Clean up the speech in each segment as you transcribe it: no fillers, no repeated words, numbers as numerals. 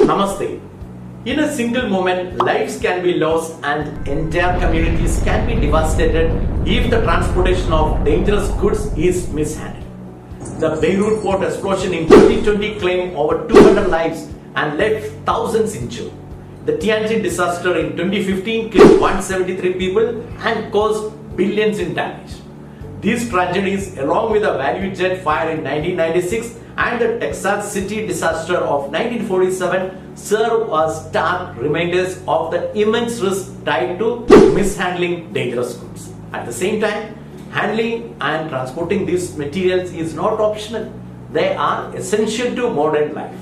Namaste. In a single moment, lives can be lost and entire communities can be devastated if the transportation of dangerous goods is mishandled. The Beirut port explosion in 2020 claimed over 200 lives and left thousands injured. The Tianjin disaster in 2015 killed 173 people and caused billions in damage. These tragedies, along with the Value Jet fire in 1996 and the Texas City disaster of 1947, serve as stark reminders of the immense risk tied to mishandling dangerous goods. At the same time, handling and transporting these materials is not optional. They are essential to modern life.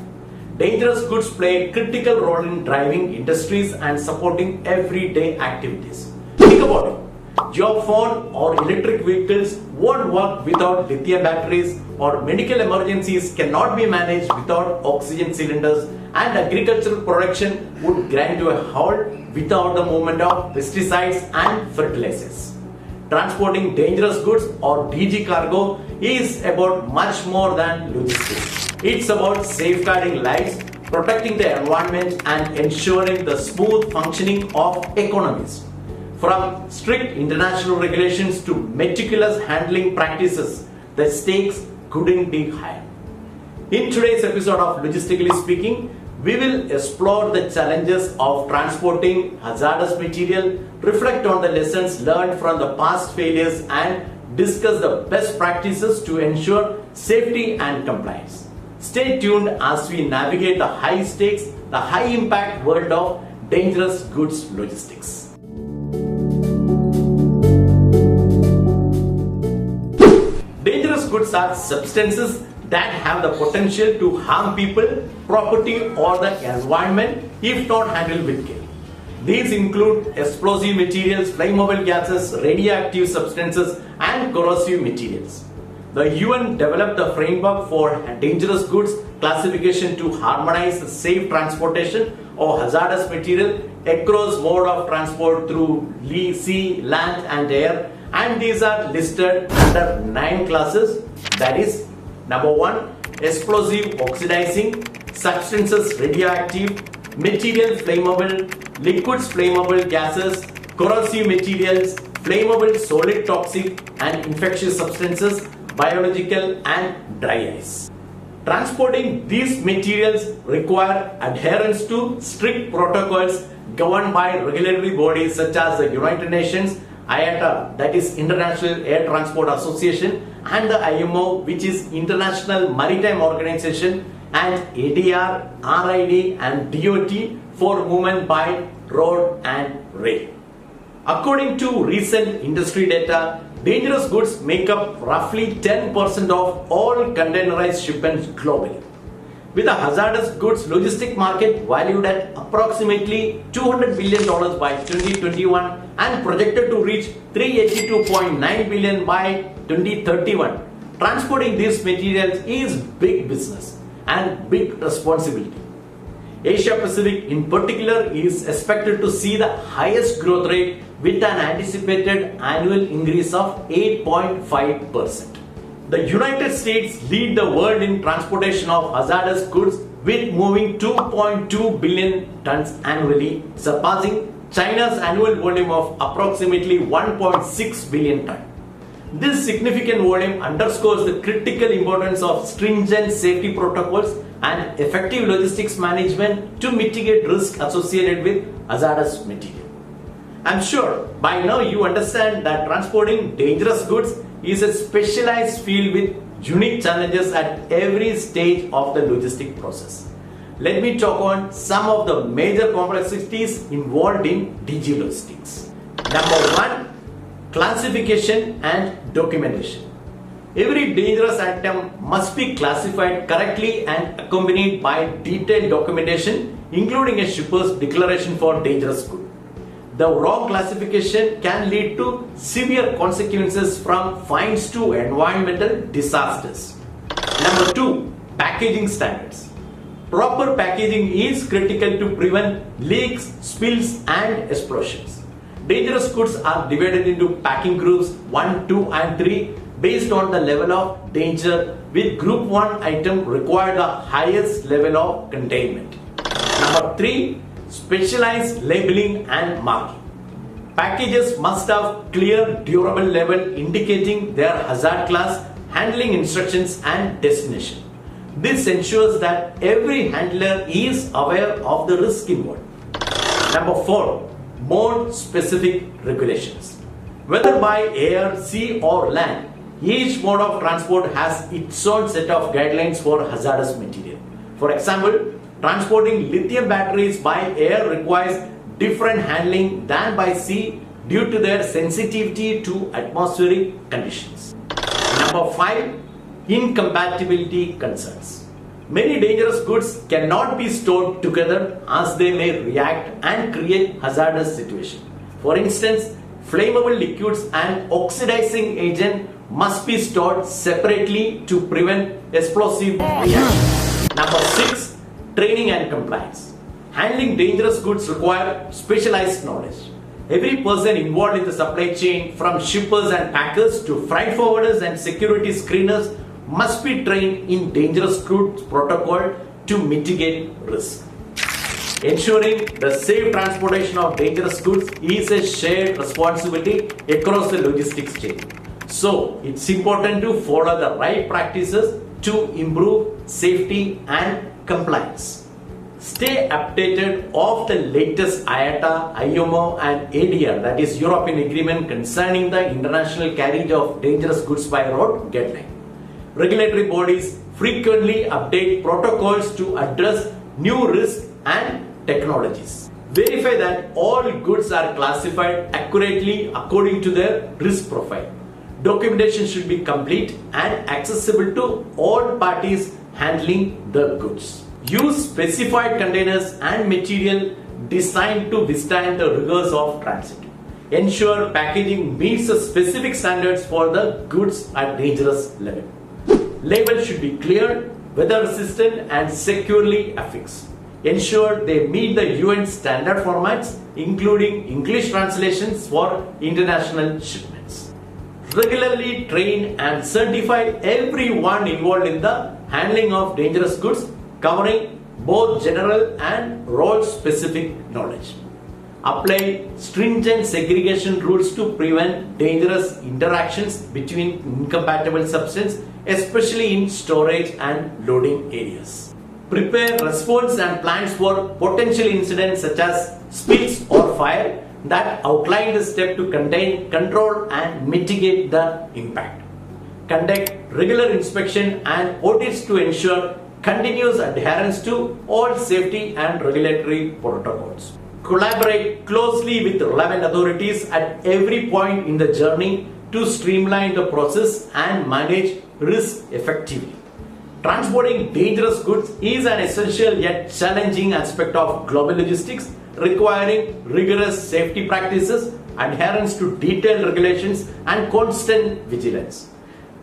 Dangerous goods play a critical role in driving industries and supporting everyday activities. Think about it. Your phone or electric vehicles won't work without lithium batteries, or medical emergencies cannot be managed without oxygen cylinders, and agricultural production would grind to a halt without the movement of pesticides and fertilizers. Transporting dangerous goods or DG cargo is about much more than logistics. It's about safeguarding lives, protecting the environment, and ensuring the smooth functioning of economies. From strict international regulations to meticulous handling practices, the stakes couldn't be higher. In today's episode of Logistically Speaking, we will explore the challenges of transporting hazardous material, reflect on the lessons learned from the past failures, and discuss the best practices to ensure safety and compliance. Stay tuned as we navigate the high stakes, the high impact world of dangerous goods logistics. Dangerous goods are substances that have the potential to harm people, property, or the environment if not handled with care. These include explosive materials, flammable gases, radioactive substances, and corrosive materials. The UN developed the framework for dangerous goods classification to harmonize the safe transportation of hazardous material across mode of transport through sea, land, and air. And these are listed under 9 classes, that is, number 1, explosive oxidizing, substances radioactive, materials flammable, liquids flammable gases, corrosive materials, flammable solid toxic and infectious substances, biological, and dry ice. Transporting these materials require adherence to strict protocols governed by regulatory bodies such as the United Nations, IATA, that is International Air Transport Association, and the IMO, which is International Maritime Organization, and ADR, RID, and DOT for movement by road and rail. According to recent industry data, dangerous goods make up roughly 10% of all containerized shipments globally. With the hazardous goods logistic market valued at approximately $200 billion by 2021 and projected to reach $382.9 billion by 2031, transporting these materials is big business and big responsibility. Asia Pacific in particular is expected to see the highest growth rate with an anticipated annual increase of 8.5%. The United States lead the world in transportation of hazardous goods with moving 2.2 billion tons annually, surpassing China's annual volume of approximately 1.6 billion tons. This significant volume underscores the critical importance of stringent safety protocols and effective logistics management to mitigate risk associated with hazardous material. I'm sure by now you understand that transporting dangerous goods is a specialized field with unique challenges at every stage of the logistic process. Let me talk on some of the major complexities involved in DG logistics. Number 1, classification and documentation. Every dangerous item must be classified correctly and accompanied by detailed documentation, including a shipper's declaration for dangerous good. The wrong classification can lead to severe consequences from fines to environmental disasters. Number 2, packaging standards. Proper packaging is critical to prevent leaks, spills, and explosions. Dangerous goods are divided into packing groups 1, 2, and 3 based on the level of danger, with group 1 item require the highest level of containment. Number 3, specialized labeling and marking. Packages must have clear durable label indicating their hazard class, handling instructions and destination. This ensures that every handler is aware of the risk involved. Number 4, mode specific regulations. Whether by air, sea or land, each mode of transport has its own set of guidelines for hazardous material. For example, transporting lithium batteries by air requires different handling than by sea due to their sensitivity to atmospheric conditions. Number 5, incompatibility concerns. Many dangerous goods cannot be stored together as they may react and create hazardous situations. For instance, flammable liquids and oxidizing agent must be stored separately to prevent explosive reactions. Number 6, training and compliance. Handling dangerous goods require specialized knowledge. Every person involved in the supply chain, from shippers and packers to freight forwarders and security screeners, must be trained in dangerous goods protocol to mitigate risk. Ensuring the safe transportation of dangerous goods is a shared responsibility across the logistics chain. So, it's important to follow the right practices to improve safety and compliance. Stay updated of the latest IATA, IMO and ADR, that is European Agreement concerning the international carriage of dangerous goods by road guideline. Regulatory bodies frequently update protocols to address new risks and technologies. Verify that all goods are classified accurately according to their risk profile. Documentation should be complete and accessible to all parties handling the goods. Use specified containers and material designed to withstand the rigors of transit. Ensure packaging meets the specific standards for the goods at dangerous level. Labels should be clear, weather resistant and securely affixed. Ensure they meet the UN standard formats, including English translations for international shipments. Regularly train and certify everyone involved in the handling of dangerous goods, covering both general and role-specific knowledge. Apply stringent segregation rules to prevent dangerous interactions between incompatible substances, especially in storage and loading areas. Prepare response and plans for potential incidents such as spills or fire that outline the step to contain, control and mitigate the impact. Conduct regular inspection and audits to ensure continuous adherence to all safety and regulatory protocols. Collaborate closely with relevant authorities at every point in the journey to streamline the process and manage risk effectively. Transporting dangerous goods is an essential yet challenging aspect of global logistics, requiring rigorous safety practices, adherence to detailed regulations, and constant vigilance.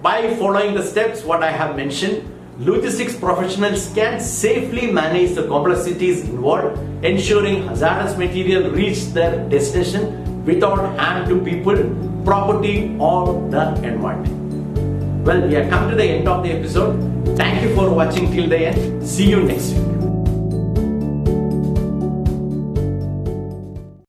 By following the steps what I have mentioned, logistics professionals can safely manage the complexities involved, ensuring hazardous material reach their destination without harm to people, property, or the environment. Well, we have come to the end of the episode. Thank you for watching till the end. See you next week.